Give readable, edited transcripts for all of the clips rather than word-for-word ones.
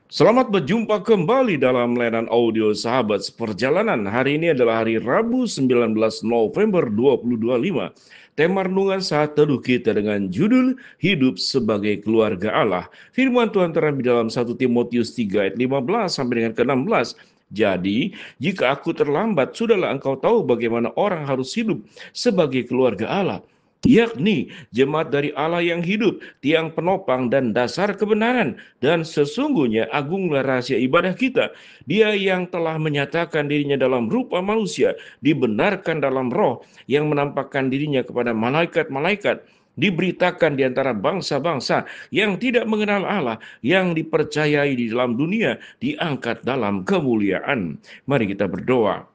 Selamat berjumpa kembali dalam layanan audio Sahabat Seperjalanan. Hari ini adalah hari Rabu 19 November 2025. Tema renungan saat teduh kita dengan judul Hidup sebagai Keluarga Allah. Firman Tuhan terambil dalam 1 Timotius 3 ayat 15 sampai dengan ke-16. Jadi, jika aku terlambat, sudahlah engkau tahu bagaimana orang harus hidup sebagai keluarga Allah, yakni jemaat dari Allah yang hidup, tiang penopang dan dasar kebenaran. Dan sesungguhnya agunglah rahasia ibadah kita. Dia yang telah menyatakan dirinya dalam rupa manusia, dibenarkan dalam roh, yang menampakkan dirinya kepada malaikat-malaikat, diberitakan di antara bangsa-bangsa yang tidak mengenal Allah, yang dipercayai di dalam dunia, diangkat dalam kemuliaan. Mari kita berdoa.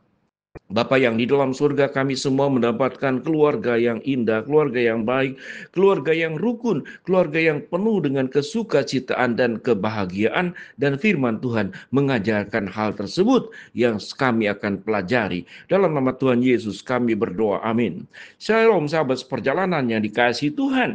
Bapa yang di dalam surga, kami semua mendapatkan keluarga yang indah, keluarga yang baik, keluarga yang rukun, keluarga yang penuh dengan kesukacitaan dan kebahagiaan, dan firman Tuhan mengajarkan hal tersebut yang kami akan pelajari. Dalam nama Tuhan Yesus kami berdoa, amin. Shalom sahabat perjalanan yang dikasihi Tuhan.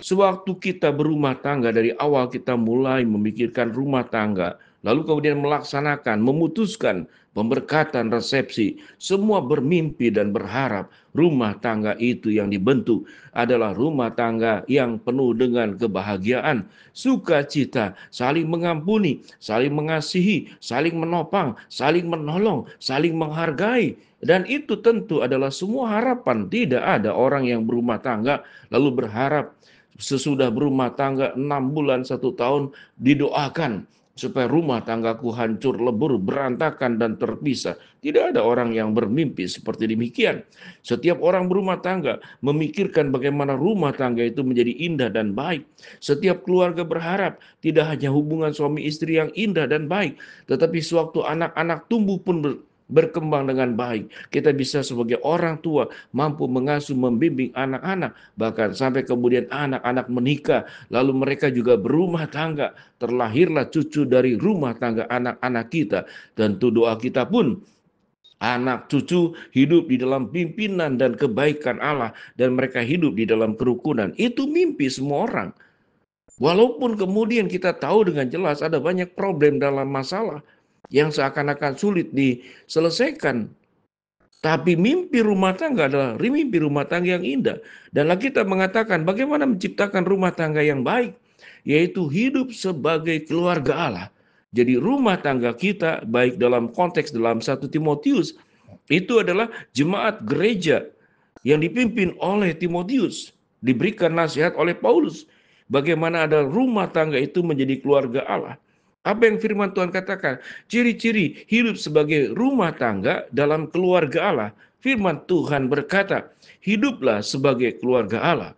Sewaktu kita berumah tangga, dari awal kita mulai memikirkan rumah tangga, lalu kemudian melaksanakan, memutuskan pemberkatan resepsi, semua bermimpi dan berharap rumah tangga itu yang dibentuk adalah rumah tangga yang penuh dengan kebahagiaan, sukacita, saling mengampuni, saling mengasihi, saling menopang, saling menolong, saling menghargai. Dan itu tentu adalah semua harapan. Tidak ada orang yang berumah tangga lalu berharap sesudah berumah tangga 6 bulan 1 tahun didoakan supaya rumah tanggaku hancur lebur, berantakan dan terpisah. Tidak ada orang yang bermimpi seperti demikian. Setiap orang berumah tangga memikirkan bagaimana rumah tangga itu menjadi indah dan baik. Setiap keluarga berharap tidak hanya hubungan suami istri yang indah dan baik, tetapi sewaktu anak-anak tumbuh pun berkembang dengan baik. Kita bisa sebagai orang tua mampu mengasuh, membimbing anak-anak, bahkan sampai kemudian anak-anak menikah, lalu mereka juga berumah tangga, terlahirlah cucu dari rumah tangga anak-anak kita. Tentu doa kita pun anak cucu hidup di dalam pimpinan dan kebaikan Allah, dan mereka hidup di dalam kerukunan. Itu mimpi semua orang. Walaupun kemudian kita tahu dengan jelas ada banyak problem dalam masalah yang seakan-akan sulit diselesaikan, tapi mimpi rumah tangga adalah mimpi rumah tangga yang indah. Dan kita mengatakan bagaimana menciptakan rumah tangga yang baik, yaitu hidup sebagai keluarga Allah. Jadi rumah tangga kita, baik dalam konteks dalam 1 Timotius, itu adalah jemaat gereja yang dipimpin oleh Timotius, diberikan nasihat oleh Paulus. Bagaimana ada rumah tangga itu menjadi keluarga Allah. Apa yang firman Tuhan katakan? Ciri-ciri hidup sebagai rumah tangga dalam keluarga Allah. Firman Tuhan berkata, hiduplah sebagai keluarga Allah,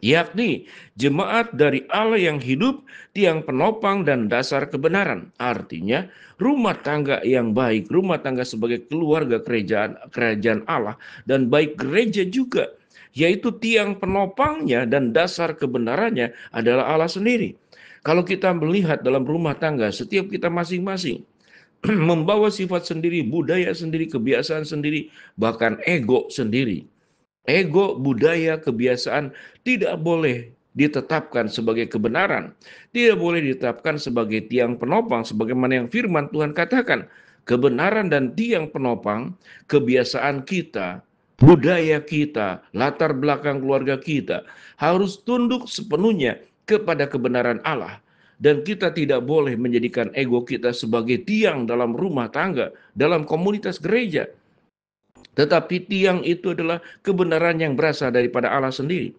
yakni jemaat dari Allah yang hidup, tiang penopang dan dasar kebenaran. Artinya, rumah tangga yang baik, rumah tangga sebagai keluarga kerajaan Allah, dan baik gereja juga, yaitu tiang penopangnya dan dasar kebenarannya adalah Allah sendiri. Kalau kita melihat dalam rumah tangga, setiap kita masing-masing membawa sifat sendiri, budaya sendiri, kebiasaan sendiri, bahkan ego sendiri. Ego, budaya, kebiasaan tidak boleh ditetapkan sebagai kebenaran, tidak boleh ditetapkan sebagai tiang penopang, sebagaimana yang firman Tuhan katakan. Kebenaran dan tiang penopang, kebiasaan kita, budaya kita, latar belakang keluarga kita harus tunduk sepenuhnya kepada kebenaran Allah. Dan kita tidak boleh menjadikan ego kita sebagai tiang dalam rumah tangga, dalam komunitas gereja. Tetapi tiang itu adalah kebenaran yang berasal daripada Allah sendiri.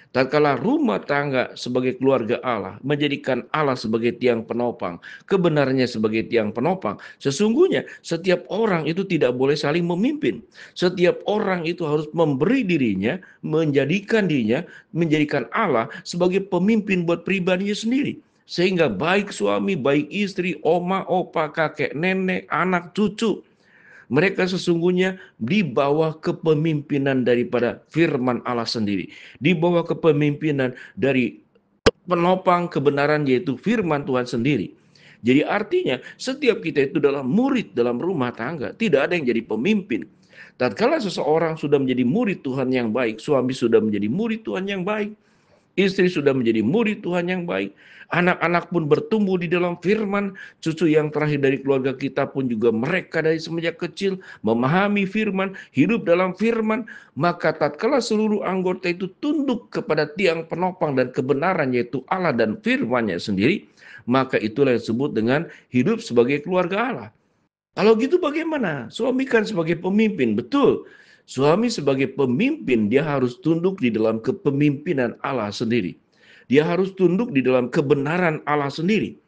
Tatkala rumah tangga sebagai keluarga Allah menjadikan Allah sebagai tiang penopang, kebenarannya sebagai tiang penopang, sesungguhnya setiap orang itu tidak boleh saling memimpin. Setiap orang itu harus memberi dirinya, menjadikan Allah sebagai pemimpin buat pribadinya sendiri. Sehingga baik suami, baik istri, oma, opa, kakek, nenek, anak, cucu, mereka sesungguhnya di bawah kepemimpinan daripada firman Allah sendiri. Di bawah kepemimpinan dari penopang kebenaran, yaitu firman Tuhan sendiri. Jadi artinya setiap kita itu adalah murid dalam rumah tangga. Tidak ada yang jadi pemimpin. Tatkala seseorang sudah menjadi murid Tuhan yang baik, suami sudah menjadi murid Tuhan yang baik, istri sudah menjadi murid Tuhan yang baik, anak-anak pun bertumbuh di dalam firman, cucu yang terakhir dari keluarga kita pun juga mereka dari semenjak kecil memahami firman, hidup dalam firman, maka tatkala seluruh anggota itu tunduk kepada tiang penopang dan kebenaran yaitu Allah dan firman-Nya sendiri, maka itulah yang disebut dengan hidup sebagai keluarga Allah. Kalau gitu bagaimana? Suami kan sebagai pemimpin, betul. Suami sebagai pemimpin, dia harus tunduk di dalam kepemimpinan Allah sendiri. Dia harus tunduk di dalam kebenaran Allah sendiri.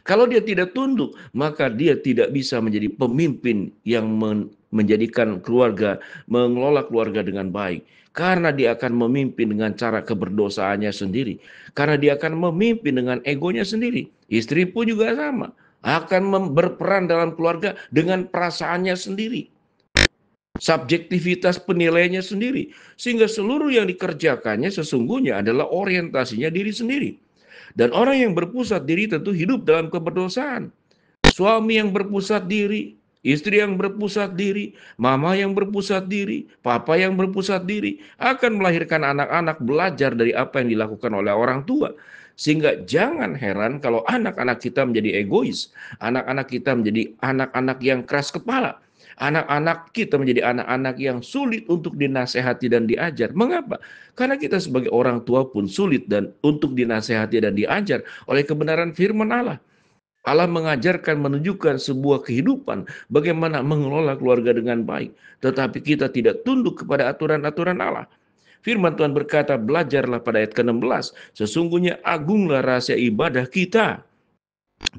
Kalau dia tidak tunduk, maka dia tidak bisa menjadi pemimpin yang menjadikan keluarga, mengelola keluarga dengan baik. Karena dia akan memimpin dengan cara keberdosaannya sendiri. Karena dia akan memimpin dengan egonya sendiri. Istri pun juga sama. Akan berperan dalam keluarga dengan perasaannya sendiri. Subjektivitas penilaiannya sendiri. Sehingga seluruh yang dikerjakannya sesungguhnya adalah orientasinya diri sendiri. Dan orang yang berpusat diri tentu hidup dalam keberdosaan. Suami yang berpusat diri, istri yang berpusat diri, mama yang berpusat diri, papa yang berpusat diri, akan melahirkan anak-anak belajar dari apa yang dilakukan oleh orang tua. Sehingga jangan heran kalau anak-anak kita menjadi egois, anak-anak kita menjadi anak-anak yang keras kepala, anak-anak kita menjadi anak-anak yang sulit untuk dinasehati dan diajar. Mengapa? Karena kita sebagai orang tua pun sulit dan untuk dinasehati dan diajar oleh kebenaran firman Allah. Allah mengajarkan, menunjukkan sebuah kehidupan bagaimana mengelola keluarga dengan baik. Tetapi kita tidak tunduk kepada aturan-aturan Allah. Firman Tuhan berkata, belajarlah pada ayat ke-16. Sesungguhnya agunglah rahasia ibadah kita.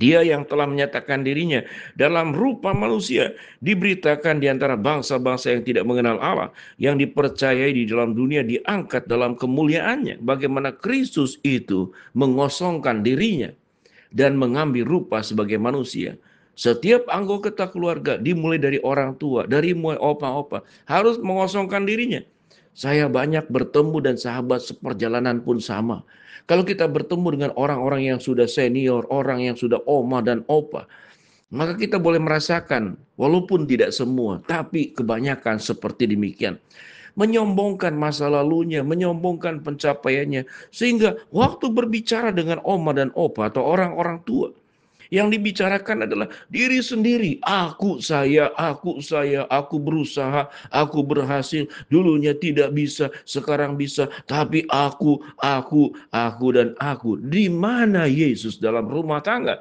Dia yang telah menyatakan dirinya dalam rupa manusia, diberitakan di antara bangsa-bangsa yang tidak mengenal Allah, yang dipercayai di dalam dunia diangkat dalam kemuliaannya. Bagaimana Kristus itu mengosongkan dirinya dan mengambil rupa sebagai manusia. Setiap anggota keluarga dimulai dari orang tua, dari mulai opa-opa, harus mengosongkan dirinya. Saya banyak bertemu dan sahabat seperjalanan pun sama. Kalau kita bertemu dengan orang-orang yang sudah senior, orang yang sudah oma dan opa, maka kita boleh merasakan, walaupun tidak semua, tapi kebanyakan seperti demikian. Menyombongkan masa lalunya, menyombongkan pencapaiannya, sehingga waktu berbicara dengan oma dan opa atau orang-orang tua, yang dibicarakan adalah diri sendiri. Aku berusaha, aku berhasil. Dulunya tidak bisa, sekarang bisa. Tapi aku, dan aku. Di mana Yesus dalam rumah tangga?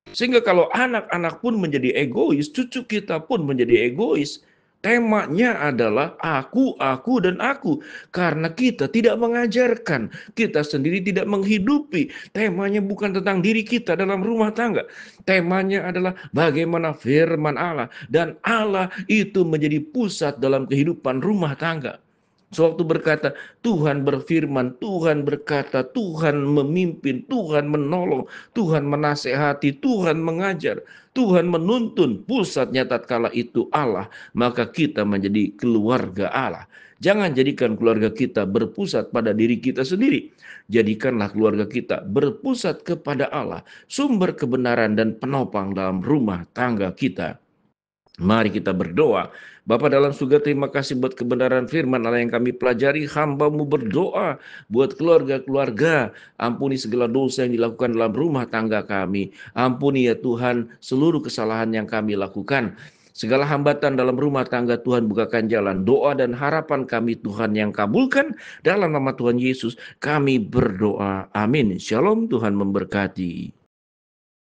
Sehingga kalau anak-anak pun menjadi egois, cucu kita pun menjadi egois. Temanya adalah aku, dan aku. Karena kita tidak mengajarkan, kita sendiri tidak menghidupi. Temanya bukan tentang diri kita dalam rumah tangga. Temanya adalah bagaimana firman Allah. Dan Allah itu menjadi pusat dalam kehidupan rumah tangga. Sewaktu berkata, Tuhan berfirman, Tuhan berkata, Tuhan memimpin, Tuhan menolong, Tuhan menasehati, Tuhan mengajar, Tuhan menuntun. Pusatnya tatkala itu Allah, maka kita menjadi keluarga Allah. Jangan jadikan keluarga kita berpusat pada diri kita sendiri. Jadikanlah keluarga kita berpusat kepada Allah, sumber kebenaran dan penopang dalam rumah tangga kita. Mari kita berdoa. Bapa dalam surga, terima kasih buat kebenaran firman Allah yang kami pelajari. Hamba-Mu berdoa buat keluarga-keluarga. Ampuni segala dosa yang dilakukan dalam rumah tangga kami. Ampuni ya Tuhan seluruh kesalahan yang kami lakukan. Segala hambatan dalam rumah tangga Tuhan bukakan jalan. Doa dan harapan kami Tuhan yang kabulkan. Dalam nama Tuhan Yesus kami berdoa. Amin. Shalom, Tuhan memberkati.